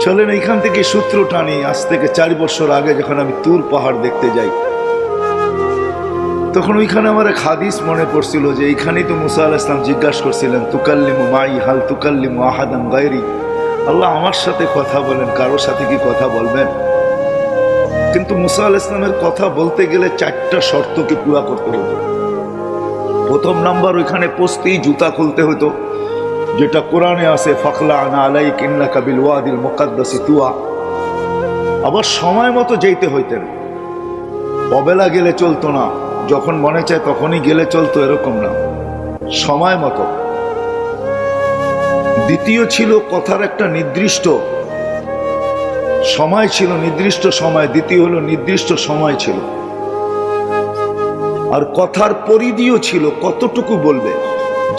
চলেন এইখান থেকে সূত্র টানি। আজ থেকে 4 বছর আগে যখন আমি তুর পাহাড় দেখতে যাই, তখন ওইখানে আমার এক হাদিস মনে পড়ছিল যে এইখানেই তো মুসা আলাইহিস সালাম জিজ্ঞাসা করছিলেন, তুকাল্লিমু মাই হাল তুকাল্লিমু আহাদান গায়রি, আল্লাহ আমার সাথে কথা বলেন, কারোর সাথে কি কথা বলবেন? কিন্তু মুসা আলাইহিস সালামের কথা বলতে গেলে 4টা শর্তকে পুরা করতে হতো। প্রথম নাম্বার, ওইখানে পৌঁছতেই জুতা খুলতে হতো, যেটা কোরআনে আছে, ফাখলা আনা আলাইক ইন্নাকা বিল ওয়াদিল মুকাদ্দাসি তুয়া। আবার সময় মতো যেতে হইতেন, অবেলা গেলে চলতো না, যখন মনে চায় তখনই গেলে চলতো, এরকম না, সময় মতো। দ্বিতীয় ছিল কথার একটা নির্দিষ্ট সময় ছিল, নির্দিষ্ট সময়। দ্বিতীয় হলো নির্দিষ্ট সময় ছিল। আর কথার পরিধিও ছিল, কতটুকু বলবে,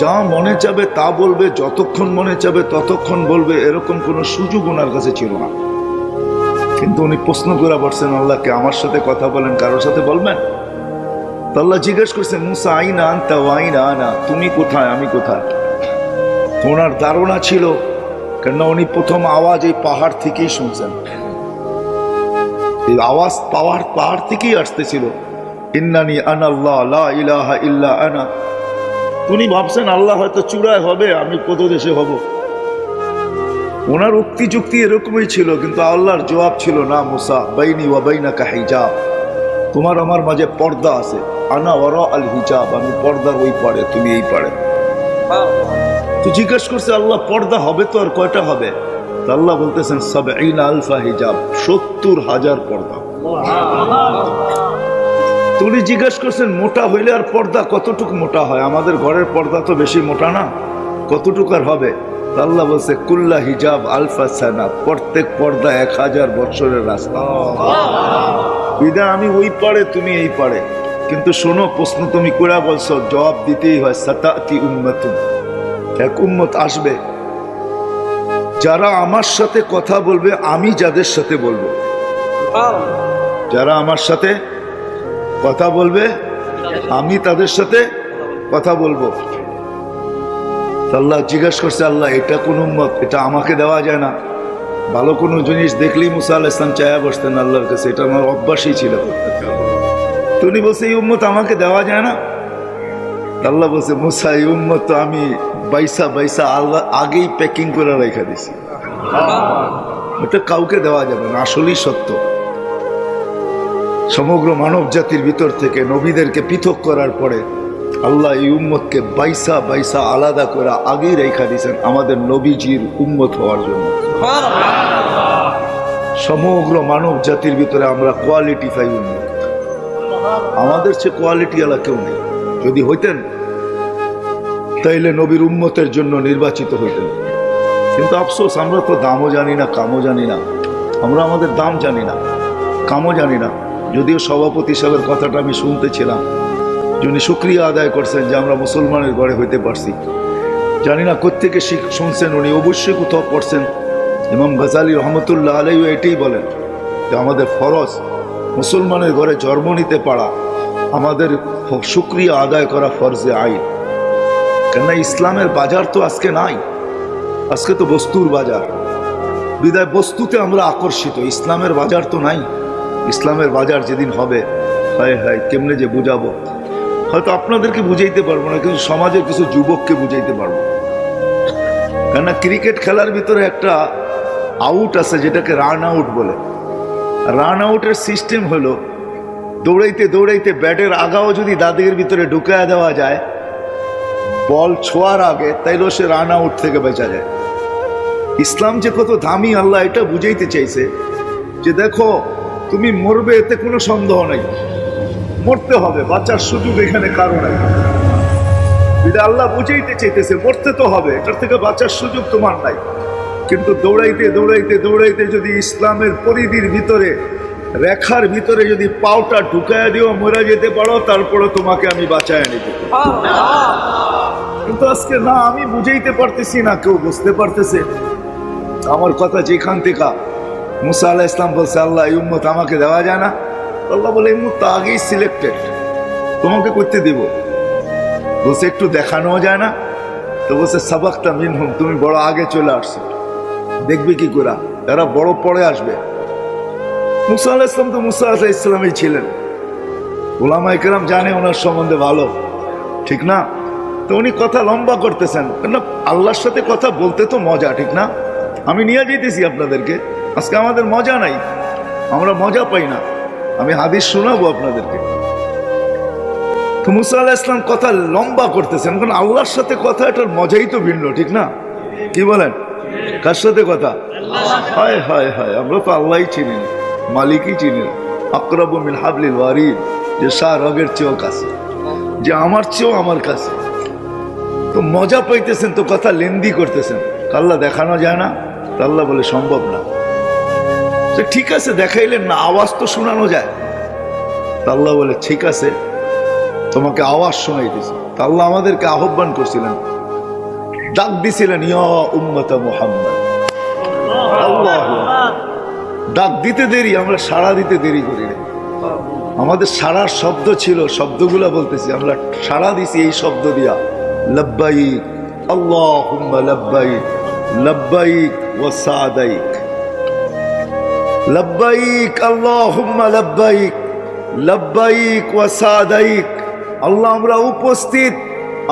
যা মনে চাবে তা বলবে, যতক্ষণ মনে চাবে ততক্ষণ বলবে, এরকম কোনো সুযোগ ওনার কাছে ছিল না। কিন্তু উনি প্রশ্ন করে বসছেন আল্লাহকে, আমার সাথে কথা বলেন, কারোর সাথে বলবেন? তো আল্লাহ জিজ্ঞেস করছেন, মুসা আইনা আনতা ওয়া আইনা আনা, তুমি কোথায়, আমি কোথায়? ওনার ধারণা ছিল, কেননা উনি প্রথম আওয়াজ এই পাহাড় থেকেই শুনছেন, এই আওয়াজ পাহাড় থেকেই আসতেছিল, ইন্নানি আনাল্লাহ লা ইলাহা ইল্লা আনা। উনি ভাবছেন আল্লাহ হয়তো চূড়ায় হবে, আমি কত দেশে হব। ওনার উক্তি যুক্তি এরকমই ছিল, কিন্তু আল্লাহর জবাব ছিল, না মুসা, বাইনি ওয়া বাইনাকা হিজাব, তোমার আমার মাঝে পর্দা আছে, আনা ওয়ারা আল হিজাব, আমি পর্দার ওই পারে, তুমি এই পারে। তো জিজ্ঞেস করছে আল্লাহ, পর্দা হবে তো আর কয়টা হবে? আল্লাহ বলতেছেন, সাবঈনা আলফা হিজাব, 70,000 পর্দা। উনি জিজ্ঞেস করছেন, মোটা হইলে আর পর্দা কতটুকু মোটা হয়? আমাদের ঘরের পর্দা তো বেশি মোটা না, কতটুকু আর হবে? আল্লাহ বলছে, কুল্লা হিজাব আলফা সানা, প্রত্যেক পর্দা 1000 বছরের রাস্তা। বিদায় আমি ওই পারে, তুমি এই পারে। কিন্তু শোনো, প্রশ্ন তুমি করে বলছো, জবাব দিতেই হয়। সাতাতি উম্মাতুন, এক উম্মত আসবে যারা আমার সাথে কথা বলবে, আমি যাদের সাথে বলবো। যারা আমার সাথে কথা বলবে, আমি তাদের সাথে কথা বলবো। আল্লাহ জিজ্ঞাসা করছে, আল্লাহ এটা কোন উম্মত, এটা আমাকে দেওয়া যায় না? ভালো কোনো জিনিস দেখলেই মুসা আলাইহিস সালাম চায়া বসতেন আল্লাহর কাছে, এটা আমার অভ্যাসই ছিল। তো উনি বলছে, এই উম্মত আমাকে দেওয়া যায় না? আল্লাহ বলছে, মুসা, এই উম্মত তো আমি বাইসা আল্লাহ আগেই প্যাকিং করে রেখে দিছি, এটা কাউকে দেওয়া যাবে না। আসলেই সত্য, সমগ্র মানব জাতির ভিতর থেকে নবীদেরকে পৃথক করার পরে আল্লাহ এই উম্মতকে বাইসা আলাদা করে আগেই রেখা দিয়েছেন আমাদের নবীজির উম্মত হওয়ার জন্য। সমগ্র মানব জাতির ভিতরে আমরা কোয়ালিটি পাই উম্মত, আমাদের চেয়ে কোয়ালিটি আলা কেউ নেই। যদি হইতেন তাইলে নবীর উম্মতের জন্য নির্বাচিত হইতেন। কিন্তু আফসোস, আমরা তো দামও জানি না, কামও জানি না। আমরা আমাদের দাম জানি না, কামও জানি না। যদিও সভাপতি সাহেবের কথাটা আমি শুনতেছিলাম, যিনি শুকরিয়া আদায় করছেন যে আমরা মুসলমানের ঘরে হইতে পারছি। জানি না কোত্থেকে শুনছেন, উনি অবশ্যই কোথাও পড়ছেন। ইমাম গাজালি রহমতুল্লাহ আলাইহি এটাই বলেন যে আমাদের ফরজ মুসলমানের ঘরে জন্ম নিতে পারা, আমাদের শুকরিয়া আদায় করা ফরজে আইন। কেননা ইসলামের বাজার তো আজকে নাই, আজকে তো বস্তুর বাজার। বিদায় বস্তুতে আমরা আকর্ষিত, ইসলামের বাজার তো নাই। ইসলামের বাজার যেদিন হবে, হায় হায় কেমনে যে বুঝাবো। হয়তো আপনাদেরকে বুঝাইতে পারবো না, কিন্তু সমাজের কিছু যুবককে বুঝাইতে পারবো। কেননা ক্রিকেট খেলার ভিতরে একটা আউট আছে, যেটাকে রান আউট বলে। রান আউটের সিস্টেম হলো, দৌড়াইতে দৌড়াইতে ব্যাটের আগাও যদি দাদির ভিতরে ঢুকায়া দেওয়া যায় বল ছোঁয়ার আগে, তাইলেও সে রান আউট থেকে বেঁচা যায়। ইসলাম যে কত দামি, আল্লাহ এটা বুঝাইতে চাইছে যে দেখো, তুমি মরবে, এতে কোনো সন্দেহ নাই, মরতে হবে, বাঁচার সুযোগ এখানে কারো নাই। আল্লাহ বুঝাইতে চাইতেছে মরতে তো হবে, এটার থেকে বাঁচার সুযোগ তোমার নাই। কিন্তু দৌড়াইতে দৌড়াইতে দৌড়াইতে যদি ইসলামের পরিধির ভিতরে, রেখার ভিতরে যদি পাওটা ঢুকায় দিও, মরে যেতে পারো, তারপরে তোমাকে আমি বাঁচায় নিতে। কিন্তু আজকে না, আমি বুঝাইতে পারতেছি না, কেউ বুঝতে পারতেছে আমার কথা। যেখান থেকে মুসা আলাইহিস সালাম বলছে, আল্লাহ এই উম্মত আমাকে দেওয়া যায় না, আল্লাহ বলে, এই উম্মত তো আগেই সিলেক্টেড, তোমাকে করতে দিব। বলছে একটু দেখানো যায় না? তো বলছে, সাবাক্তা মিনহুম, তুমি বড় আগে চলে আসছো, দেখবে কি করে। এরা বড় পরে আসবে। মুসা আলাইহিস সালাম তো মুসা আলাইহিস সালামই ছিলেন, উলামায়ে কেরাম জানে ওনার সম্বন্ধে ভালো, ঠিক না? তো উনি কথা লম্বা করতেছেন, কেন আল্লাহর সাথে কথা বলতে তো মজা, ঠিক না? আমি নিয়ে যেতেছি আপনাদেরকে, আজকে আমাদের মজা নাই, আমরা মজা পাই না। আমি হাদিস শোনাবো আপনাদেরকে। তো মুসা আলাইহিস সালাম কথা লম্বা করতেছেন, কারণ আল্লাহর সাথে কথা, এটার মজাই তো ভিন্ন, ঠিক না? কি বলেন? কার সাথে কথা? হায় হায় হায়, আমরা তো আল্লাহই চিনি না, মালিকই চিনি না। আকরাবু মিন হাবলিল ওয়ারিদ, যে শাহ রগের চেয়েও কাছে, যে আমার চেয়েও আমার কাছে। তো মজা পাইতেছেন, তো কথা লেন্দি করতেছেন, আল্লাহ দেখানো যায় না? আল্লাহ বলে সম্ভব না। ঠিক আছে, দেখাইলেন না, আওয়াজ তো শোনানো যায়। আল্লাহ বলে ঠিক আছে, তোমাকে আওয়াজ শোনাইতেছি। আল্লাহ আমাদেরকে আহ্বান করছিলেন, ডাক দিছিলেন, ইয়া উম্মতা মুহাম্মদ। আল্লাহ ডাক দিতে দেরি, আমরা সাড়া দিতে দেরি করি না। আমাদের সাড়ার শব্দ ছিল, শব্দগুলা বলতেছি, আমরা সাড়া দিছি এই শব্দ দিয়া, লব্বাইক আল্লাহুম্মা লব্বাইক, লব্বাইক ওয়া সাদাইক, লব্বাইক আল্লাহুম্মা লব্বাইক, লব্বাইক ওয়া সাদাইক। আল্লাহ আমরা উপস্থিত,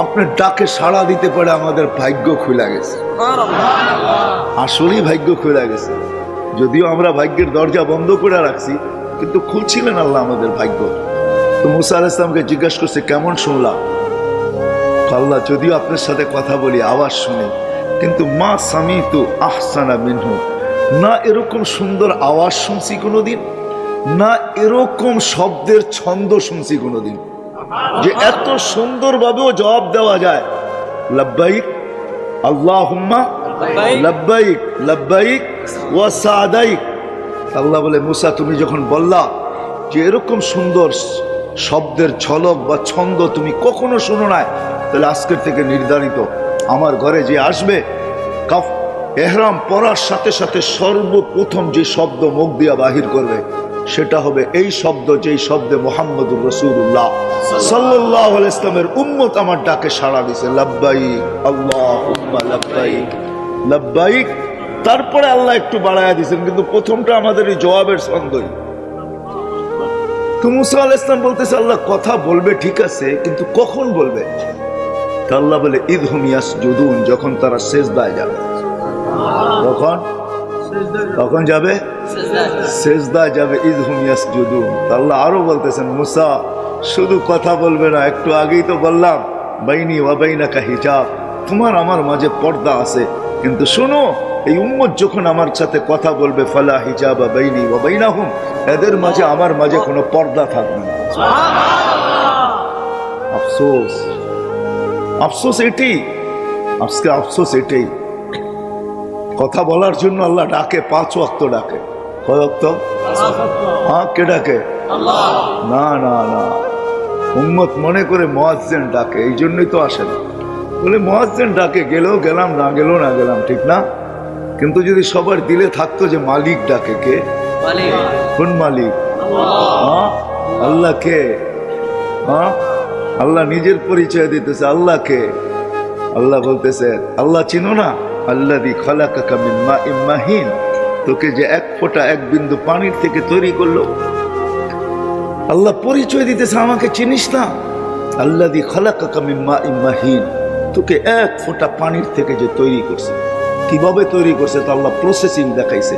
আপনার ডাকে সাড়া দিতে পারে আমাদের ভাগ্য খুলে গেছে, আসলেই ভাগ্য খুলে গেছে। যদিও আমরা ভাগ্যের দরজা বন্ধ করে রাখছি, কিন্তু খুলছিলেন আল্লাহ আমাদের ভাগ্য। তো মুসা আলাইহিস সালামকে জিজ্ঞাসা করছে, কেমন শুনলাম? আল্লাহ যদিও আপনার সাথে কথা বলি, আওয়াজ শুনি, কিন্তু মা সামিতু আহসানা মিনহু, না এরকম সুন্দর আওয়াজ শুনছি কোনোদিন, না এরকম শব্দের ছন্দ শুনছি কোনোদিন, যে এত সুন্দরভাবেও জবাব দেওয়া যায়, লব্বাইক আল্লাহুম্মা লব্বাইক, লব্বাইক ওয়া সাদাইক। আল্লাহ বলে, মুসা তুমি যখন বললা যে এরকম সুন্দর শব্দের ঝলক বা ছন্দ তুমি কখনো শুনো নাই, তাহলে আজকের থেকে নির্ধারিত, আমার ঘরে যে আসবে, কাফ এহরাম পরার সাথে সাথে সর্বপ্রথম যে শব্দ মুখ দিয়া বাহির করবে, সেটা হবে এই শব্দ, যেই শব্দে মুহাম্মদুর রাসূলুল্লাহ সাল্লাল্লাহু আলাইহি ওয়াসাল্লামের উম্মত আমার ডাকে সাড়া দিছে, লব্বাইক আল্লাহুম্মা লব্বাইক, লব্বাইক। তারপরে আল্লাহ একটু বাড়ায়া দিয়েছেন, কিন্তু প্রথমটা আমাদের এই জবাবের ছন্দই। তো মুসা আলাইহিস সালাম বলতেছে, আল্লাহ কথা বলবে ঠিক আছে, কিন্তু কখন বলবে? তা আল্লাহ বলে, ইদহুম ইয়াসজুদুন, যখন তারা সিজদায় যাবে। কখন? কখন যাবে? সিজদায় যাবে, ইদহুম ইয়াসজুদুন। আল্লাহ আরো বলতেছেন, মুসা শুধু কথা বলবে না, একটু আগেই তো বললাম বাইনি ওয়া বাইনাকা হিজাব, তোমার আমার মাঝে পর্দা আছে, কিন্তু শোনো, এই উম্মত যখন আমার সাথে কথা বলবে, ফালা হিজাবা বাইনি ওয়া বাইনাহুম, এদের মাঝে আমার মাঝে কোনো পর্দা থাকবে না। আফসোস, আফসোস এটাই, আজকে আফসোস এটাই। কথা বলার জন্য আল্লাহ ডাকে, 5 ওয়াক্ত ডাকে। কয় ওয়াক্ত? হ্যাঁ, কে ডাকে? না না না, উম্মত মনে করে মুয়াজ্জিন ডাকে, এই জন্যই তো আসে না। বলে মুয়াজ্জিন ডাকে, গেলেও গেলাম, না গেলেও না গেলাম, ঠিক না? কিন্তু যদি সবার দিলে থাকতো যে মালিক ডাকে, কে? কোন মালিক? হ্যাঁ, আল্লাহ কে? হ্যাঁ, আল্লাহ নিজের পরিচয় দিতেছে, আল্লাহ কে? আল্লাহ বলতেছে, আল্লাহ চিনো না? আল্লাযী খালাকাকা মিন মাইন মাহিন, তোকে যে এক ফোঁটা, এক বিন্দু পানির থেকে তৈরি করলো। আল্লাহ পরিচয় দিতেছে, আমাকে চিনিস না? আল্লাযী খালাকাকা মিন মাইন মাহিন, তোকে এক ফোঁটা পানির থেকে যে তৈরি করছে। কিভাবে তৈরি করছে তা আল্লাহ প্রসেসিং দেখাইছে।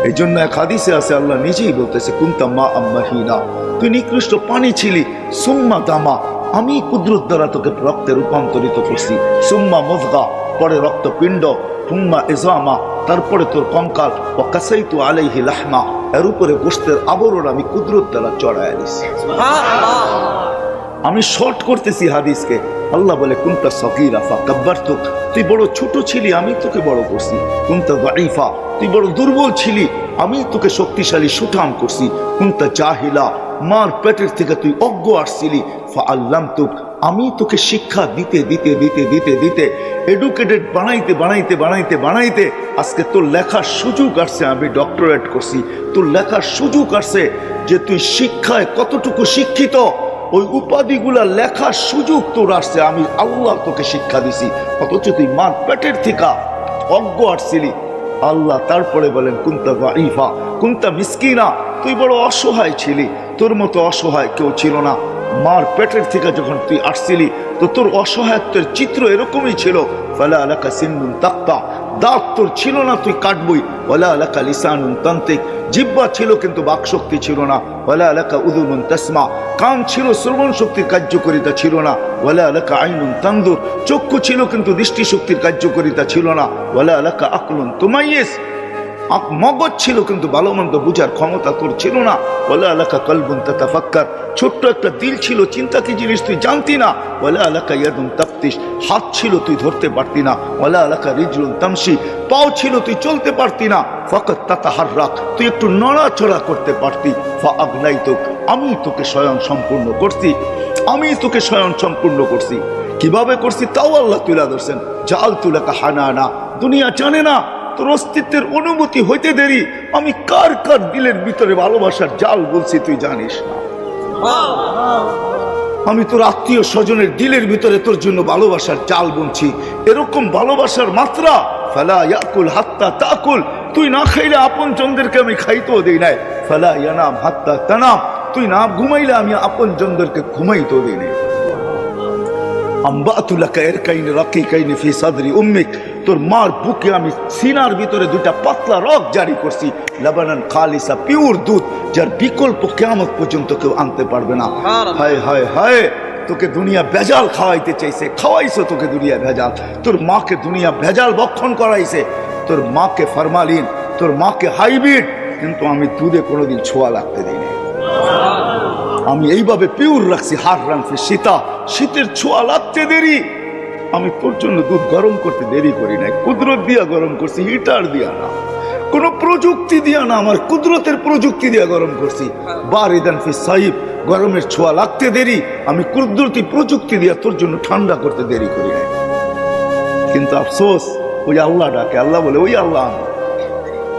এই জন্য এক হাদিসে আছে, আল্লাহ নিজেই বলতেছে, কুনতা মা আম্মাহিনা, তুই নিকৃষ্ট পানি ছিলি, সুম্মা দামা, আমি কুদরত দ্বারা তোকে রক্তে রূপান্তরিত করছি, সুম্মা মুযগা, পরে রক্তপিণ্ড, তুম্মা ইজামা, তারপরে তোর কঙ্কাল, ওয়া কাসাইতু আলাইহি লাহমা, এর উপরে গোশতের আবরণ আমি কুদরত দ্বারা চড়াইয়া দিছি। আমি শর্ট করতেছি হাদিসকে। আল্লাহ বলে, কুনতা সগীরা ফাকাব্বারতুক, তুই বড় ছোট ছিলি, আমি তোকে বড় করছি। কুনতা যায়ীফা, তুই বড় দুর্বল ছিলি, আমি তোকে শক্তিশালী সুঠাম করছি। কুনতা জাহিলা, মার পেটের থেকে তুই অজ্ঞ আসছিলি, ফাআল্লামতুক, আমি তোকে শিক্ষা দিতে দিতে দিতে দিতে দিতে এডুকেটেড বানাইতে বানাইতে বানাইতে বানাইতে আজকে তোর লেখার সুযোগ আসছে, আমি ডক্টরেট করছি। তোর লেখার সুযোগ আসছে যে তুই শিক্ষায় কতটুকু শিক্ষিত, ওই উপাধিগুলা লেখার সুযোগ তোর আসছে, আমি আল্লাহ তোকে শিক্ষা দিছি। অথচ তুই মার পেটের থেকে অজ্ঞ আসছিলি, আল্লাহ তারপরে বলেন কুনতা দাঈফা কুনতা মিসকিনা, তুই বড় অসহায় ছিলি, তোর মতো অসহায় কেউ ছিল না। মার পেটের থেকে যখন তুই আসছিলি তো তোর অসহায়ত্বের চিত্র এরকমই ছিল। ফালা আলাকা সিন্নুন তাক্তা, দাঁত তোর ছিল না, তুই কাটবই। ওয়ালা আলাকা লিসানুন তান্তিক, জিহ্বা ছিল কিন্তু বাকশক্তি ছিল না। ওয়ালা আলাকা উযুনুন তাসমা, কান ছিল, শ্রবণ শক্তির কার্যকারিতা ছিল না। ওয়ালা আলাকা আইনুন তানদুর, চক্ষু ছিল কিন্তু দৃষ্টিশক্তির কার্যকারিতা ছিল না। ওয়ালা আলাকা আকলুন তুমাইয়িজ, মগজ ছিল কিন্তু ভালো মন্দ বুঝার ক্ষমতা তোর ছিল না। ওয়ালা আলাকা কলবুন তাতাফাক্কার, ছোট্ট একটা দিল ছিল, চিন্তা কি জিনিস তুই জানতি না। ওয়ালা আলাকা ইয়াদুন তাফতিশ, হাত ছিল তুই ধরতে পারতি না। ওয়ালা আলাকা রিজলুন তামশি, পাও ছিল তুই চলতে পারতি না। ফাকাত তাতাহাররাক, তুই একটু নড়াচড়া করতে পারতি। ফাআগনাইতুক, আমি তোকে স্বয়ং সম্পূর্ণ করছি, আমি তোকে স্বয়ং সম্পূর্ণ করছি। কিভাবে করছি তাও আল্লাহ তুলে ধরছেন। জাআলতু লাকা হানানা, দুনিয়া জানে না তোর অস্তিত্বের অনুভূতি হইতে দেরি আমি কার কার দিলের ভিতরে ভালোবাসার জাল বলছি তুই জানিস না। আমি তোর আত্মীয় স্বজনের দিলের ভিতরে তোর জন্য ভালোবাসার জাল বুনছি। এরকম ভালোবাসার মাত্রা, ফালা ইয়াকুল হাত্তা তাকুল, তুই না খাইলে আপন জনদেরকে আমি খাইতেও দেই নাই। ফালা ইয়ানাম হাত্তা তানাম, তুই না ঘুমাইলে আমি আপন জনদেরকে ঘুমাইতেও দেই নাই। আম্বাতু লাকা ইরকাইনি রাকিকাইনি ফি সাদরি উম্মিক, তোর মার বুকে আমি সিনার ভিতরে দুইটা পাতলা রগ জারি করছি। লাবানান খালিসা, পিওর দুধ, যার বিকল্প কিয়ামত পর্যন্ত কেউ আনতে পারবে না। হায় হায় হায়, তোকে দুনিয়া ভেজাল খাওয়াইতে চাইছে, খাওয়াইছো তোকে দুনিয়া ভেজাল। তোর মাকে দুনিয়া ভেজাল ভক্ষণ করাইছে, তোর মাকে ফরমালিন, তোর মাকে হাইব্রিড, কিন্তু আমি দুধে কোনোদিন ছোঁয়া লাগতে দিই না। আমি এইভাবে পিওর রাখছি। হার রাখছি শীতা, শীতের ছোঁয়া লাগতে দেরি, আমি তোর জন্য দুধ গরম করতে দেরি করি নাই। কুদরত দিয়া গরম করছি, হিটার দিয়া না, কোন প্রযুক্তি দিয়া না, আমার কুদরতের প্রযুক্তি দিয়া গরম করছি। বারিদান ফি সাইব, গরমের ছোঁয়া লাগতে দেরি, আমি কুদরতি প্রযুক্তি দিয়া তোর জন্য ঠান্ডা করতে দেরি করি নাই। কিন্তু আফসোস, ওই আল্লাহ ডাকে, আল্লাহ বলে ওই আল্লাহ আমি,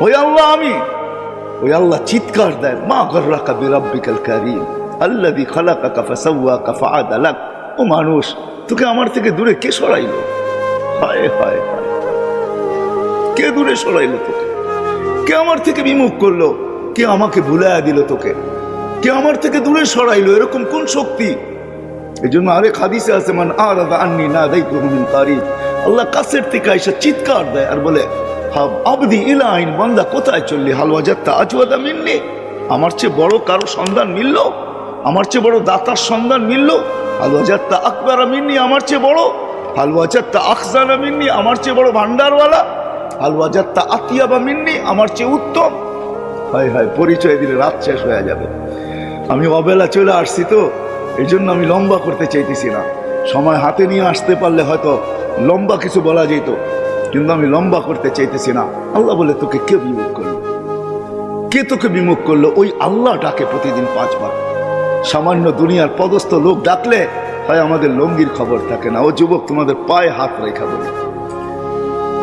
ওই আল্লাহ আমি। ওই আল্লাহ চিৎকার দেয়, মা গররাকা বিরাব্বিকাল কারীম আল্লাযী খালাকাকা ফাসাওয়াকা ফাআদালাক। ও মানুষ, তোকে আমার থেকে দূরে কে সরাইলো? হায় হায় হায়, কে দূরে সরাইলো তোকে? কে আমার থেকে বিমুখ করলো? কে আমাকে ভুলাইয়া দিল তোকে? কে আমার থেকে দূরে সরাইলো? এরকম কোন শক্তি? এই জন্য আরেক হাদিসে আছে, মান আরাদা আন্নী নাদাইতুহু মিন কারীব, আল্লাহ কাছের থেকে এসে চিৎকার দেয় আর বলে, আবদি ইলা আইন, বান্দা কোথায় চললি? হাল ওয়াজাদতা আজওয়াদা মিন্নি, আমার চেয়ে বড় কারো সন্ধান মিলল? আমার চেয়ে বড় দাতার সন্ধান মিলল? হাল ওয়াজাদতা আকবারা মিন্নি, আমার চেয়ে বড়? হাল ওয়াজাদতা আখজানা মিন্নি, আমার চেয়ে বড় ভান্ডারওয়ালা? হাল ওয়াজাদতা আতিয়াবা মিন্নি, আমার চেয়ে উত্তম? হায় হায়, পরিচয় দিলে রাত শেষ হয়ে যাবে। আমি অবেলা চলে আসছি তো, এই জন্য আমি লম্বা করতে চাইতেছি না। সময় হাতে নিয়ে আসতে পারলে হয়তো লম্বা কিছু বলা যেত, কিন্তু আমি লম্বা করতে চাইতেছি না। আল্লাহ বলে, তোকে কে বিমুখ করলো? কে তোকে বিমুখ করলো? ওই আল্লাহ ডাকে প্রতিদিন 5 বার। সামান্য দুনিয়ার পদস্থ লোক ডাকলে হয় আমাদের লঙ্গির খবর থাকে না। ও যুবক, তোমাদের পায়ে হাত রেখা বলে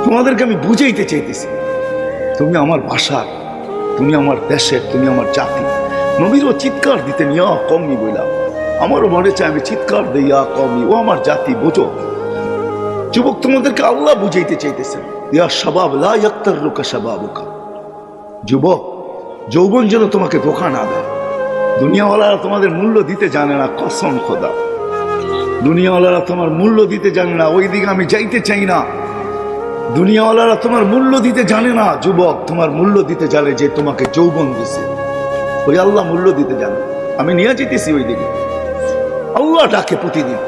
তোমাদেরকে আমি বুঝাইতে চাইতেছি, তুমি আমার ভাষার, তুমি আমার দেশের, তুমি আমার জাতি। নবীরও চিৎকার দিতে নিয়া কমই বললাম, আমারও মনে চায় আমি চিৎকার দিয়া কমই, ও আমার জাতি, বোঝো। যুবক, তোমাদেরকে আল্লাহ বুঝাইতে চাইতেছেন, ইয়া শাবাব লা ইয়াক্তারুকা শাবাবুকা, যুবক, যৌবন যেন তোমাকে ধোঁকা না দেয়। দুনিয়াওয়ালারা তোমাদের মূল্য দিতে জানে না, কসম খোদা, দুনিয়াওয়ালারা তোমার মূল্য দিতে জানে না। ওই দিকে আমি যাইতে চাই না। দুনিয়াওয়ালারা তোমার মূল্য দিতে জানে না। যুবক, তোমার মূল্য দিতে জানে যে তোমাকে যৌবন দিছে, ওই আল্লাহ মূল্য দিতে জানে। আমি নিয়ে যেতেছি ওই দিকে। আল্লাহ ডাকে প্রতিদিন,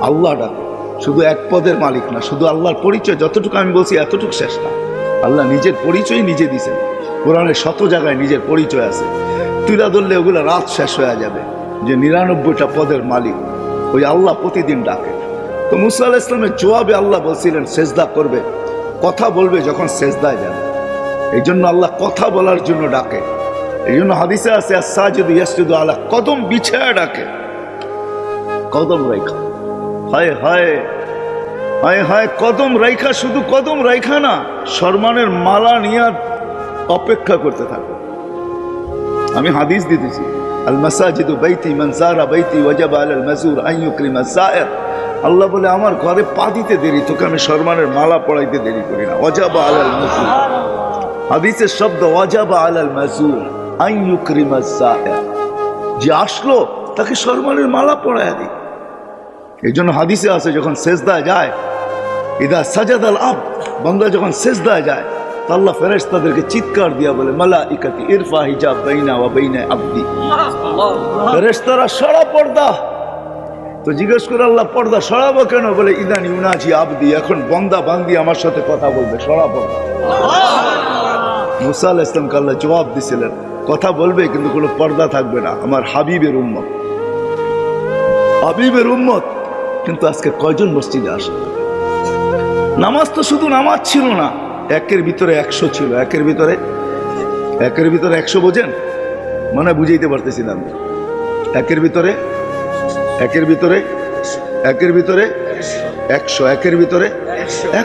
আল্লাহ ডাকে, শুধু এক পদের মালিক না, শুধু আল্লাহর পরিচয় যতটুকু আমি বলছি এতটুকু শেষ না। আল্লাহ নিজের পরিচয় নিজে দিছেন, কোরআনের 100 জায়গায় নিজের পরিচয় আছে। তুলা ধরলে ওগুলো রাত শেষ হয়ে যাবে, যে 99টা পদের মালিক ওই আল্লাহ প্রতিদিন ডাকে। তো মুসা আলাইহিস সালামের জবাবে আল্লাহ বলছিলেন সেজদা করবে, কথা বলবে যখন সেজদায় যাবে। এই জন্য আল্লাহ কথা বলার জন্য ডাকে। এই জন্য হাদিসে আছে, আস-সাজিদু ইয়াসজুদু আলা কদম, বিছায়া ডাকে, কদম রাইখা। হায় হায় হায় হায়, কদম রাইখা, শুধু কদম রাইখা না, সম্মানের মালা নিয়ে অপেক্ষা করতে থাকো। আমি হাদিস দিতেছি, আল মাসাজিদু বাইতি মান যারা বাইতি ওয়াজাবা আলাল মাজুর আন ইউকরিমা যায়ের। আল্লাহ বলে আমার ঘরে পা দিতে দেরি, তোকে আমি সম্মানের মালা পড়াইতে দেরি করি না। ওয়াজাবা আলাল মাসউল, হাদিসের শব্দ ওয়াজাবা আলাল মাসউল আন ইউকরিমাস সাইল, যে আসলো তাকে সম্মানের মালা পড়ায়া দিই। এই জন্য হাদিসে আছে যখন সেজদায় যায়, ইদা সাজাদাল আবদ, বান্দা যখন সেজদায় যায় তো আল্লাহ ফেরেশতাদেরকে চিৎকার দিয়া বলে মালাইকাতি ইরফা হিজাব বাইনা ওয়া বাইনা আবদি, ফেরেশতারা সরা পর্দা। তো জিজ্ঞেস করে আল্লাহ পর্দা সরাবো কেন? বলে ইদান ইউনাজি আবদি, এখন বন্দা বান্দি আমার সাথে কথা বলবে, সরা পর্দা। মুসা আলাইহিস সালামকে আল্লাহ জবাব দিছিলেন, কথা বলবে কিন্তু কোনো পর্দা থাকবে না, আমার হাবিবের উম্মত, হাবিবের উম্মত। কিন্তু আজকে কয়জন মসজিদে আসে? নামাজ তো শুধু নামাজ ছিল না, একের ভিতরে 100 ছিল। একের ভিতরে 100 বোঝেন? মানে বুঝাইতে পারতেছি না আমি। একের ভিতরে 100, একের ভিতরে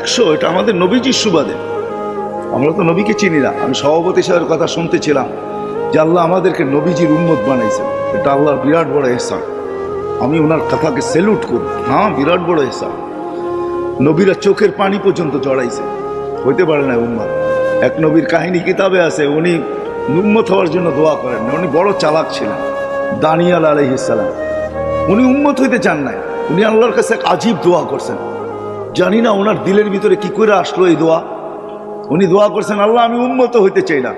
100। এটা আমাদের নবীজির সুবাদে, আমরা তো নবীকে চিনি না। আমি সভাপতি সাহেবের কথা শুনতেছিলাম যে আল্লাহ আমাদেরকে নবীজির উম্মত বানাইছেন, এটা আল্লাহর বিরাট বড় ইহসান। আমি ওনার কথাকে স্যালুট করি। হ্যাঁ, বিরাট বড় ইহসান। নবীরা চোখের পানি পর্যন্ত জড়াইছে, হইতে পারে না উম্মত। এক নবীর কাহিনী কিতাবে আছে, উনি উম্মত হওয়ার জন্য দোয়া করেন না, উনি বড় চালাক ছিলেন। দানিয়াল আলাইহিস সালাম, উনি উম্মত হইতে চান নাই, উনি আল্লাহর কাছে এক আজীব দোয়া করছেন। জানি না ওনার দিলের ভিতরে কি করে আসলো এই দোয়া। উনি দোয়া করছেন, আল্লাহ আমি উম্মত হইতে চাই না,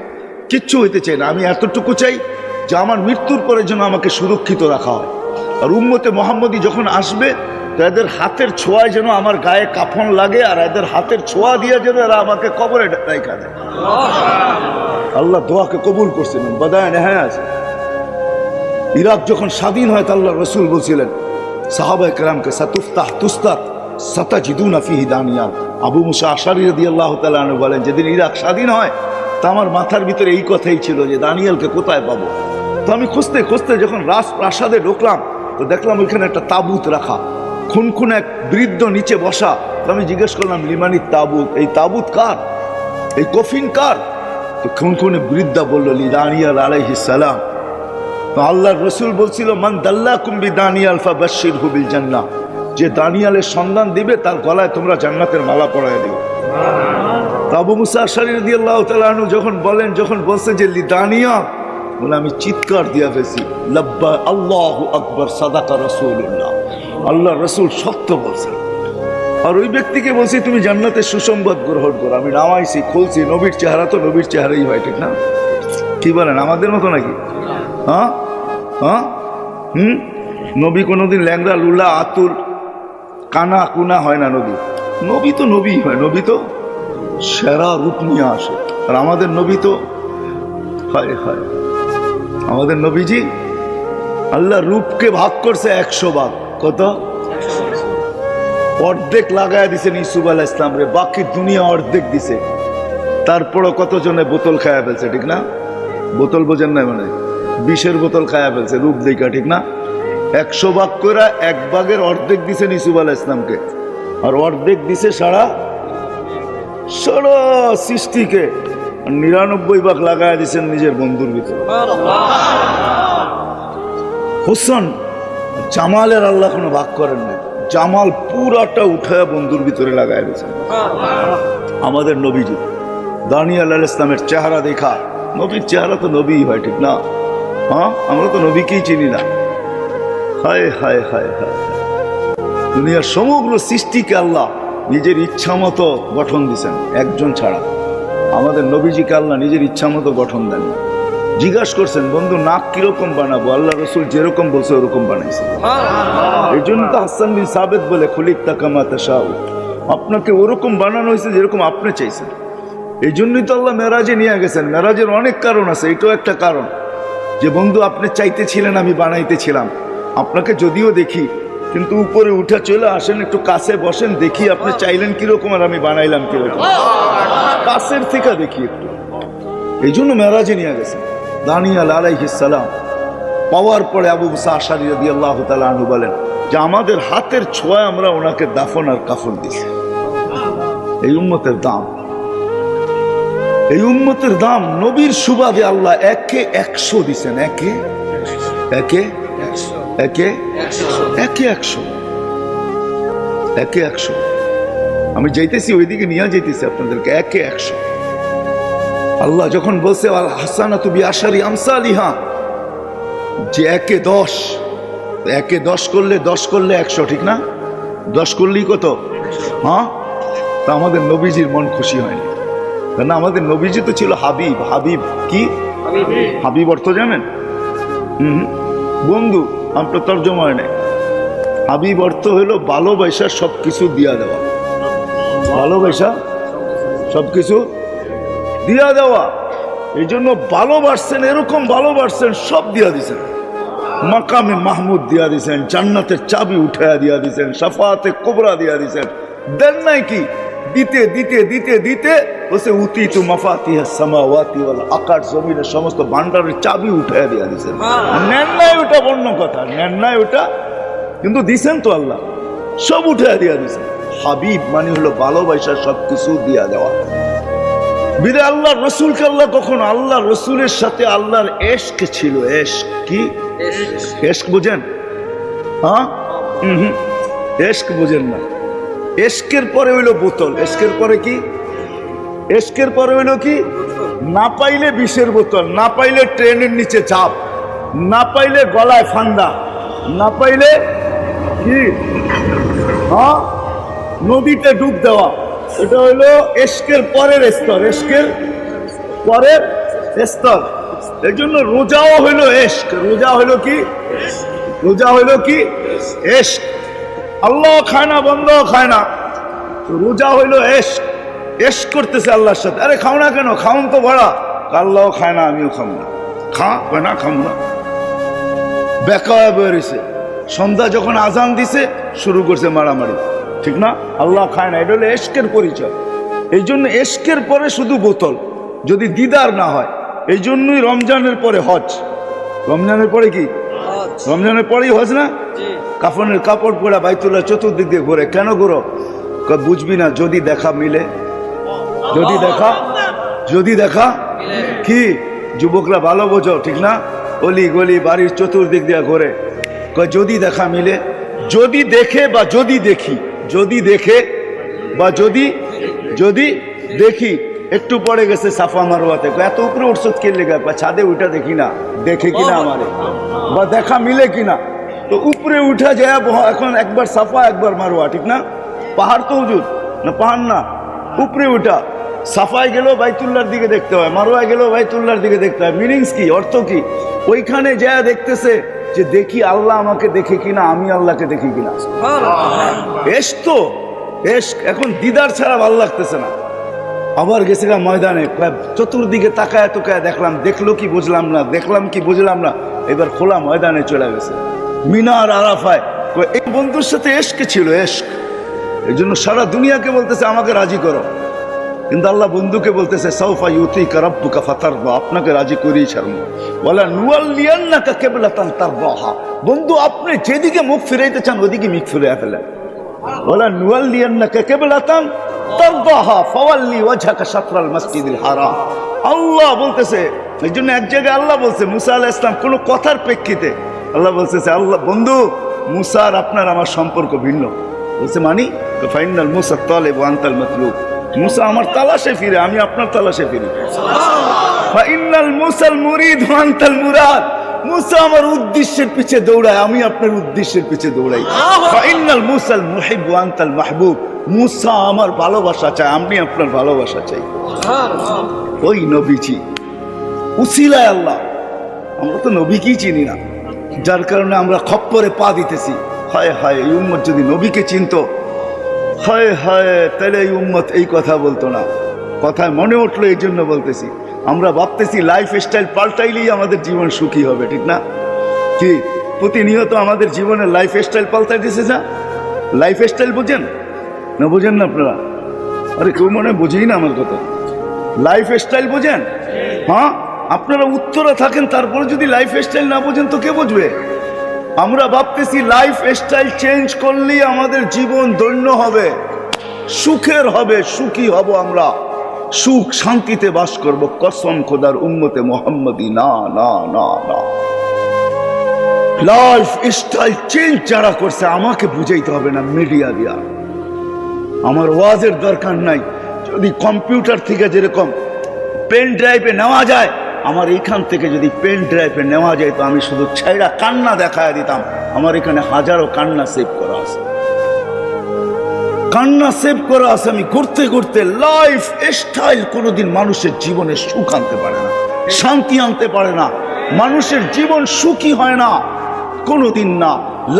কিচ্ছু হইতে চাই না, আমি এতটুকু চাই যে আমার মৃত্যুর পরে যেন আমাকে সুরক্ষিত রাখা হয়। আর উম্মতে মুহাম্মদী যখন আসবে তো এদের হাতের ছোঁয়ায় যেন আমার গায়ে কাফন লাগে, আর এদের হাতের ছোঁয়া দিয়ে যেন এরা আমাকে কবরে রাখা দেয়। আল্লাহ দোয়াকে কবুল করছেন। বাদায় নেহায় আছে। ইরাক যখন স্বাধীন হয় তো আল্লাহ রসুল বলছিলেন সাহাবায়ে কেরামকে, সাতুফতাহ তুস্তাত সাতাজিদুনা ফিহি দানিয়াল। আবু মুসা আশারী রাদিয়াল্লাহু তাআলা আনহু বলেন, যেদিন ইরাক স্বাধীন হয় তা আমার মাথার ভিতরে এই কথাই ছিল যে দানিয়ালকে কোথায় পাবো। তো আমি খুঁজতে খুঁজতে যখন রাজপ্রাসাদে ঢুকলাম তো দেখলাম ওইখানে একটা তাবুত রাখা, খুনখুন এক বৃদ্ধ নিচে বসা। তো আমি জিজ্ঞেস করলাম, লিমানির তাবুত, এই তাবুত কার, এই কফিন কার? তো খুনখুনে বৃদ্ধা বলল, লি দানিয়াল আলাইহিস সালাম। তো আল্লাহর রসুল বলছিল, মান দাল্লাকুম বিদানিয়াল ফাবাশশিরহু বিল জান্নাহ, যে দানিয়ালের সন্ধান দিবে তার গলায় তোমরা জান্নাতের মালা পরায় দিও। তো আবু মুসা আশআরী রাদিয়াল্লাহু তাআলা আনহু যখন বলছে যে লি দানিয়াল, বলে আমি চিৎকার দিয়া ফেলছি, লাব্বা আল্লাহু আকবার সাদাকা রাসূলুল্লাহ, আল্লাহর রসুল সত্য বলছেন। আর ওই ব্যক্তিকে বলছি তুমি জান্নাতের সুসংবাদ গ্রহণ করো। আমি নামাইছি, খুলছি, নবীর চেহারা তো নবীর চেহারাই হয়, ঠিক না? কি বলেন, আমাদের মতো নাকি? হ্যাঁ হ্যাঁ নবী কোনোদিন ল্যাংড়া লুলা আতুর কানা কুনা হয় না। নবী তো নবী হয়, নবী তো সেরা রূপ নিয়ে আসে। আর আমাদের নবী তো হায় হায়, আমাদের নবীজি আল্লাহ রূপকে ভাগ করছে 100 ভাগ। কত? অর্ধেক লাগায় দিছেন ইসুফ আলাইহিস সালাম রে, বাকি দুনিয়া অর্ধেক দিছে। তারপরও কতজনে বোতল খায়া ফেলছে, ঠিক না? বোতল বোঝেন না, মানে বিষের বোতল খায়া ফেলছে রূপ দেখা, ঠিক না? 100 ভাগ করে 1 ভাগের অর্ধেক দিছেন ইসুফ আলাইহিস সালামকে, আর অর্ধেক দিছে সারা সৃষ্টিকে। 99 ভাগ লাগায় দিছেন নিজের বন্ধুর ভিতরে। হোসেন জামালের আল্লাহ কোনো ভাগ করেন না, জামাল পুরাটা উঠায় বন্ধুর ভিতরে লাগায় দিয়েছেন। আমাদের নবীজি দানিয়াল আলাইহিস সালামের চেহারা দেখা, নবীর চেহারা তো নবী হয়, ঠিক না? হ্যাঁ, আমরা তো নবীকেই চিনি না। হায় হায় হায় হায়, দুনিয়ার সমগ্র সৃষ্টিকে আল্লাহ নিজের ইচ্ছা মতো গঠন দিয়েছেন, একজন ছাড়া। আমাদের নবীজিকে আল্লাহ নিজের ইচ্ছা মতো গঠন দেন। জিজ্ঞাসা করছেন, বন্ধু নাক কিরকম বানাবো? আল্লাহ রসুল যেরকম বলছে ওরকম বানাইছে। এই জন্য তো হাসান বিন সাবিত বলে, খুলিকতা কামা তাশাউ, আপনাকে ওরকম বানানো হয়েছে যেরকম আপনি চাইছেন। এই জন্যই তো আল্লাহ মেরাজে নিয়ে গেছেন। মেরাজের অনেক কারণ আছে, এটাও একটা কারণ যে বন্ধু আপনি চাইতেছিলেন, আমি বানাইতেছিলাম। আপনাকে যদিও দেখি, কিন্তু উপরে উঠে চলে আসেন, একটু কাছে বসেন, দেখি আপনি চাইলেন কিরকম আর আমি বানাইলাম কিরকম, কাছের থেকে দেখি একটু। এই জন্য মেরাজে নিয়ে গেছেন। দানিয়াল আলাইহিস সালাম পাওয়ার পরে আবু মুসা আশআরী রাদিয়াল্লাহু তাআলা আনহু বলেন যে আমাদের হাতের ছোঁয়ায় আমরা ওনাকে দাফন আর কাফন দিছি। এই উম্মতের দাম, এই উম্মতের দাম নবীর সুবাদে আল্লাহ একে 100 দিছেন, একে 100। একে 100। আমি যাইতেছি ওইদিকে নিয়ে যাইতেছি আপনাদেরকে, একে 100। আল্লাহ যখন বলছে আল হাসানাতু বিআশারি আমসালিহা, যে একে 10, একে 10 করলে 10 করলে 100, ঠিক না? 10 করলেই কত? হ্যাঁ, তা আমাদের নবীজির মন খুশি হয়নি, কেন আমাদের নবীজি তো ছিল হাবিব। হাবিব কি? হাবিব অর্থ জানেন? বন্ধু, আপনার তর্জমা হয় নাই। হাবিব অর্থ হলো ভালোবাসা সবকিছু দিয়া দেওয়া, ভালোবাসা সবকিছু দিয়া দেওয়া। এই জন্য ভালোবাসছেন, এরকম ভালোবাসছেন সব দিয়া দিছেন। মাকামে মাহমুদ দিয়া দিছেন, জান্নাতের চাবি উঠাইয়া দিয়া দিছেন, শাফাতে কুবরা দিয়া দিছেন। দেন নাই কি? দিতে দিতে দিতে দিতে বলছে উতিতু মাফাতিহাস সামাওয়াতি ওয়াল আকাশ, জমিনের সমস্ত ভান্ডারের চাবি উঠাইয়া দিয়া দিছেন। নেন নাই ওটা অন্য কথা, নেন নাই ওটা, কিন্তু দিছেন তো আল্লাহ, সব উঠাইয়া দিয়া দিছেন। হাবিব মানে হলো ভালোবাসা সবকিছু দিয়া দেওয়া। বিদে আল্লাহ রসুলকে আল্লাহ কখন, আল্লাহ রসুলের সাথে আল্লাহর এশক ছিল। এশক কি? এশক বুঝেন? হ্যাঁ, এশক বুঝেন না। এশকের পরে হইলো বোতল। এশকের পরে কি? এশকের পরে হইলো কি? না পাইলে বিষের বোতল, না পাইলে ট্রেনের নিচে চাপ, না পাইলে গলায় ফান্দা, না পাইলে কি, হ্যাঁ, নদীতে ডুব দেওয়া। এটা হইলো এশকের পরের স্তর, এশকের পরের স্তর। এর জন্য রোজাও হইলো এশক। রোজা হইলো কি? রোজা হইলো কি? এশক। আল্লাহ খায় না, বন্ধ খায় না, রোজা হইলো এশক। এশক করতেছে আল্লাহর সাথে। আরে খাও না কেন? খাওন তো ভরা। আল্লাহ খায় না, আমিও খাবো না। খা না, খাবো না। বেকা বেরিয়েছে। সন্ধ্যা যখন আজান দিছে শুরু করছে মারামারি, ঠিক না? আল্লাহ খায় না। এটা হলো এশকের পরিচয়। এই জন্য এশকের পরে শুধু বোতল, যদি দিদার না হয়। এই জন্যই রমজানের পরে হজ। রমজানের পরে কি? রমজানের পরেই হজ না? কাফনের কাপড় পরা বাইতুল্লাহ চতুর্দিক দিয়ে ঘুরে। কেন ঘুরো? বুঝবি না, যদি দেখা মিলে। যদি দেখা কি? যুবকরা ভালো বোঝো, ঠিক না? অলি গলি বাড়ির চতুর্দিক দিয়ে ঘুরে, যদি দেখা মিলে। যদি দেখে বা যদি দেখি, যদি দেখে বা যদি দেখি। একটু পরে গেছে সাফা মারওয়াতে, এত উপরে উঠছত কে লেগে? ছাদে উঠা দেখি না, দেখে কিনা আমারে, বা দেখা মিলে কিনা। তো উপরে উঠা যায় এখন, একবার সাফা একবার মারওয়া, ঠিক না? পাহাড় তো হুজুর না, পাহাড় না, উপরে উঠা। সাফায় গেলেও বাইতুল্লাহর দিকে দেখতে হয়, মারওয়ায় গেলেও বাইতুল্লাহর দিকে দেখতে হয়। মিনিংস কি? অর্থ কি? ওইখানে যা দেখতেছে যে দেখি আল্লাহ আমাকে দেখে কিনা, আমি আল্লাহকে দেখি কিনা। এশক তো এশক। এখন দিদার ছাড়া ভালো লাগতেছে না। আবার গেছে ময়দানে, চতুর্দিকে তাকায় তোকায় দেখলাম, দেখলো কি বুঝলাম না, দেখলাম কি বুঝলাম না। এবার খোলা ময়দানে চলে গেছে, মিনার আরাফায়। এই বন্ধুর সাথে এশক ছিল, এশক। এই জন্য সারা দুনিয়াকে বলতেছে আমাকে রাজি করো, কিন্তু আল্লাহ বন্ধুকে বলতেছে সাউফা ইউতিকা রাব্বুকা ফাতারদা, আপনাকে রাজি করেই ছাড়ব। ওয়ালা নুওয়াল্লিয়ান্নাকা কিবলাতান তারদাহা, বন্ধু আপনি যেদিকে মুখ ফিরাইতে চান ওদিকে মুখ ফিরিয়ে ফেলেন। ওয়ালা নুওয়াল্লিয়ান্নাকা কিবলাতান তারদাহা ফাওয়াল্লি ওয়াজহাকা শাতরাল মাসজিদিল হারাম। আল্লাহ বলতেছে, এই জন্য এক জায়গায় আল্লাহ বলছে মুসা আলাইহিস সালাম কোন কথার প্রেক্ষিতে আল্লাহ বলতেছে, আল্লাহ বন্ধু মুসা আর আপনার আমার সম্পর্ক ভিন্ন। বলছে মানি? তো ফাইনাল মুসা তালিব ওয়া আনতাল মাতলুব, মুসা আমার তালাশে ফিরে, আমি আপনার তালাশে ফিরি। ফাইনাল মুসাল মুরিদ ওয়া আনতাল মুরাদ, মুসা আমার উদ্দেশ্যের পিছে দৌড়ায়, আমি আপনার উদ্দেশ্যের পিছে দৌড়াই। ফাইনাল মুসাল মুহিব ওয়া আনতাল মাহবুব, মুসা আমার ভালোবাসা চায়, আমি আপনার ভালোবাসা চাই। ওই নবীজি উসিলায় আল্লাহ। আমরা তো নবীকেই চিনি না, যার কারণে আমরা খপ্পরে পা দিতেছি। হায় হায়, এই উম্মত যদি নবীকে চিনত, হায় হায়, তাহলে এই উম্মত এই কথা বলতো না। কথায় মনে উঠলো, এই জন্য বলতেছি। আমরা ভাবতেছি লাইফ স্টাইল পাল্টাইলেই আমাদের জীবন সুখী হবে, ঠিক না? কি প্রতিনিয়ত আমাদের জীবনের লাইফ স্টাইল পাল্টাইতেছে না? লাইফ স্টাইল বুঝেন না? বুঝেন না আপনারা? আরে কেউ মনে বুঝেই না আমার কথা। লাইফ স্টাইল বুঝেন? হ্যাঁ, আপনারা উত্তরে থাকেন, তারপরে যদি লাইফ স্টাইল না বুঝেন তো কে বুঝবে? আমরা ভাবতেছি লাইফ স্টাইল চেঞ্জ করলেই আমাদের জীবন ধন্য হবে, সুখের হবে, সুখী হব আমরা, সুখ শান্তিতে বাস করব। কসম খোদার উম্মতে মুহাম্মদী, না না না না। লাইফ স্টাইল চেঞ্জ যারা করছে আমাকে বুঝাইতে হবে না, মিডিয়া দিয়া। আমার ওয়াজের দরকার নাই। যদি কম্পিউটার থেকে যেরকম পেন ড্রাইভে নেওয়া যায়, আমার এইখান থেকে যদি পেন ড্রাইভে নেওয়া যায়, তো আমি শুধু ছেঁড়া কান্না দেখায় দিতাম। আমার এখানে হাজারো কান্না সেভ করা আছে, কান্না সেভ করা আছে। আমি করতে করতে লাইফ স্টাইল কোনোদিন মানুষের জীবনে সুখ আনতে পারে না, শান্তি আনতে পারে না। মানুষের জীবন সুখী হয় না কোনোদিন না।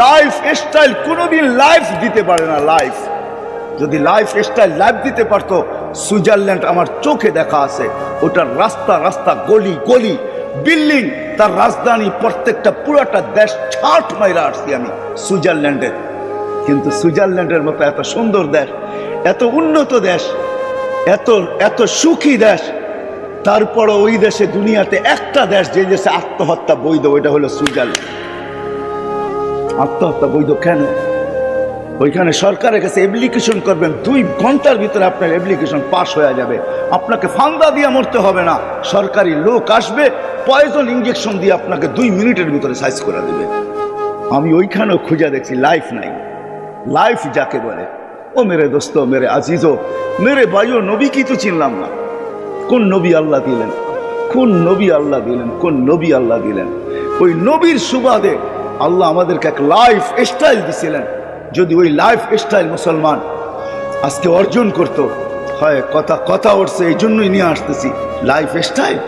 লাইফ স্টাইল কোনোদিন লাইফ দিতে পারে না। লাইফ যদি লাইফ স্টাইল লাইফ দিতে পারতো, সুইজারল্যান্ড আমার চোখে দেখা আছে। ওটার রাস্তা রাস্তা, গলি গলি, বিল্ডিং, তার রাজধানী, প্রত্যেকটা পুরাটা দেশ ছাট মাইরা আসছি আমি সুইজারল্যান্ডের। কিন্তু সুইজারল্যান্ডের মতো এত সুন্দর দেশ, এত উন্নত দেশ, এত এত সুখী দেশ, তারপরও ওই দেশে দুনিয়াতে একটা দেশ যে দেশে আত্মহত্যা বৈধ, ওইটা হলো সুইজারল্যান্ড। আত্মহত্যা বৈধ কেন? ওইখানে সরকারের কাছে অ্যাপ্লিকেশন করবেন, 2 ঘন্টার ভিতরে আপনার অ্যাপ্লিকেশন পাস হয়ে যাবে। আপনাকে ফান্দা দিয়ে মরতে হবে না, সরকারি লোক আসবে, পয়জন ইঞ্জেকশন দিয়ে আপনাকে 2 মিনিটের ভিতরে সাইজ করে দেবে। আমি ওইখানেও খুঁজে দেখছি লাইফ নাই। লাইফ যাকে বলে, ও মেরে দোস্ত, মেরে আজিজো, মেরে ভাইও, নবী কি তো চিনলাম না। কোন নবী আল্লাহ দিলেন, কোন নবী আল্লাহ দিলেন, কোন নবী আল্লাহ দিলেন? ওই নবীর সুবাদে আল্লাহ আমাদেরকে এক লাইফ স্টাইল দিছিলেন। যদি ওই লাইফ স্টাইল মুসলমান আজকে অর্জন করত হয়, কথা কথা উঠছে, এই জন্যই নিয়ে আসতেছি লাইফ স্টাইল।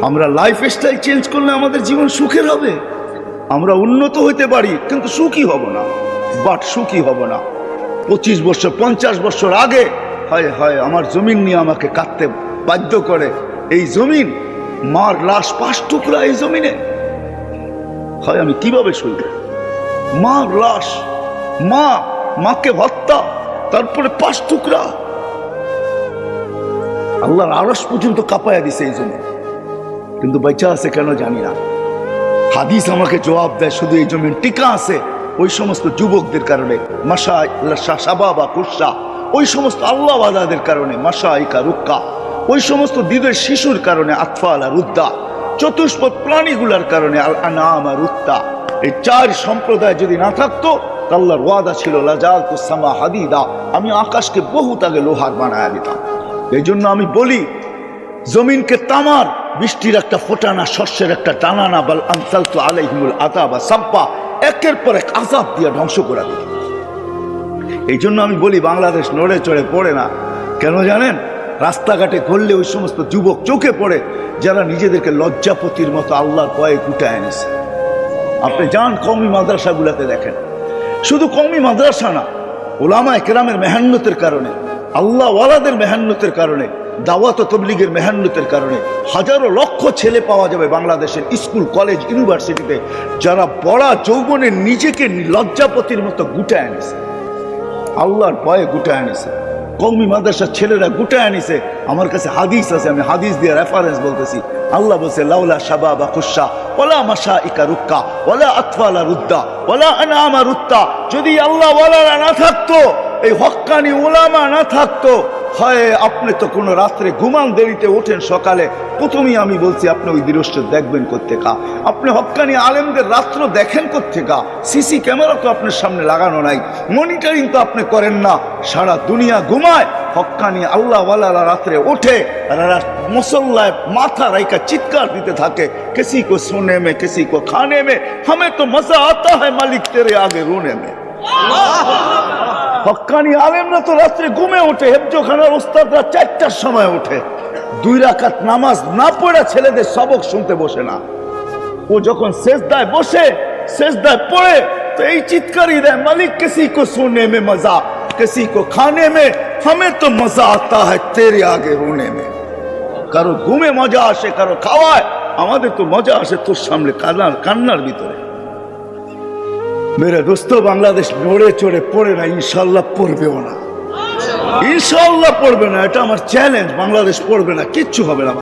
আমরা লাইফ স্টাইল চেঞ্জ করলে আমাদের জীবন সুখের হবে। আমরা উন্নত হইতে পারি, কিন্তু সুখী হব না। বাট সুখী হব না। 25 বছর 50 বছর আগে হয় হয় আমার জমিন নিয়ে আমাকে কাটতে বাধ্য করে। এই জমিন, মার লাশ 5 টুকরা এই জমিনে, হয় আমি কিভাবে শুনব? মার লাশ, মাকে হত্যা, তারপরে 5 টুকরা। আল্লাহর আরশ পর্যন্ত কাঁপায়া দিছে এই জমিন, কিন্তু বেঁচে আছে কেন জানি না। হাদিস আমাকে জবাব দেয়, শুধু এই জমিন টিকা আছে ওই সমস্ত যুবকদের কারণে, শাবাবা কুসা, ওই সমস্ত আল্লাহওয়ালাদের কারণে, মাশাইকা রুক্কা, ওই সমস্ত দিদের শিশুর কারণে, আতফালা রুদ্দা, চতুষ্পদ প্রাণীগুলার কারণে, আল আনামা রুত্তা। এই 4 সম্প্রদায় যদি না থাকতো, আল্লাহর ওয়াদা ছিল লাজালতু সামা হাদিদা, আমি আকাশকে বহুত আগে লোহার বানায়া দিতাম। এই জন্য আমি বলি, জমিনকে তামার, বৃষ্টির একটা ফোটানা, শস্যের একটা টানানা, বাল আনসালতু আলাইহিমুল আযাবা সাব্বা, একের পর এক আযাব দিয়ে ধ্বংস করে দিল। এই জন্য আমি বলি, বাংলাদেশ নড়ে চড়ে পড়ে না। কেন জানেন? রাস্তাঘাটে ঘুরলে ওই সমস্ত যুবক চোখে পড়ে যারা নিজেদেরকে লজ্জাপতির মতো আল্লাহর ভয়ে গুটায় এনেছে। আপনি যান কওমি মাদ্রাসাগুলোতে দেখেন, শুধু কওমি মাদ্রাসা না, উলামায়ে কেরামের মেহনতের কারণে, আল্লাহ ওয়ালাদের মেহনতের কারণে, দাওয়াত ও তাবলীগের মেহনতের কারণে হাজারো লক্ষ ছেলে পাওয়া যাবে বাংলাদেশের স্কুল, কলেজ, ইউনিভার্সিটিতে, যারা বড়া যৌবনে নিজেকে লজ্জাপতির মতো গুটায় এনেছে, আল্লাহর ভয়ে গুটায় এনেছে। কওমি মাদ্রাসার ছেলেরা গুটায় আনিছে। আমার কাছে হাদিস আছে, আমি হাদিস দিয়ে রেফারেন্স বলতেছি। আল্লাহ বলছে, লাউলা শাবাবা কুসা ওয়ালা মাশাইকা রুক্কা ওয়ালা আতফালা রুদ্দা ওয়ালা আনামা রুত্তা, যদি আল্লাহ ওয়ালারা না থাকতো, এই হক্কানি উলামা না থাকতো, হয় আপনি তো কোনো রাত্রে ঘুমান, দেরিতে ওঠেন, সকালে প্রথমেই আমি বলছি আপনি ওই দৃশ্য দেখবেন কোত্থেকা? আপনি হক্কানি আলেমদের রাত্র দেখেন কোত্থেকা? সিসি ক্যামেরা তো আপনার সামনে লাগানো নাই, মনিটরিং তো আপনি করেন না। সারা দুনিয়া ঘুমায়, হক্কানি আল্লাহওয়ালারা রাত্রে ওঠে, মুসল্লায় মাথা রাইকা চিৎকার দিতে থাকে, কিসি কো সোনে মে কিসি কো খানে মে, हमें तो मजा आता है मालिक तेरे आगे रोने में। হক্কানি আলেমরা তো রাত্রে ঘুমে ওঠে, হেফজোখানার ওস্তাদরা 4টার সময় ওঠে, 2 রাকাত নামাজ না পড়ে ছেলেদের সবক শুনতে বসে না। ও যখন সেজদায় বসে, সেজদায় পড়ে, তো এই চিৎকারই দেয়, মালিক কিসি কো সোনে মে মজা, কিসি কো খানে মে, हमें तो मजा आता है तेरे आगे रोने में। কারো ঘুমে মজা আসে, কারো খাওয়ায়, আমাদের তো মজা আসে তোর সামনে কান্নার ভিতরে। মেরে দোস্ত, বাংলাদেশ নড়ে চড়ে পড়ে না, ইনশাল্লাহ পড়বেও না, ইনশাল্লাহ পড়বে না। এটা আমার চ্যালেঞ্জ, বাংলাদেশ পড়বে না, কিচ্ছু হবে না।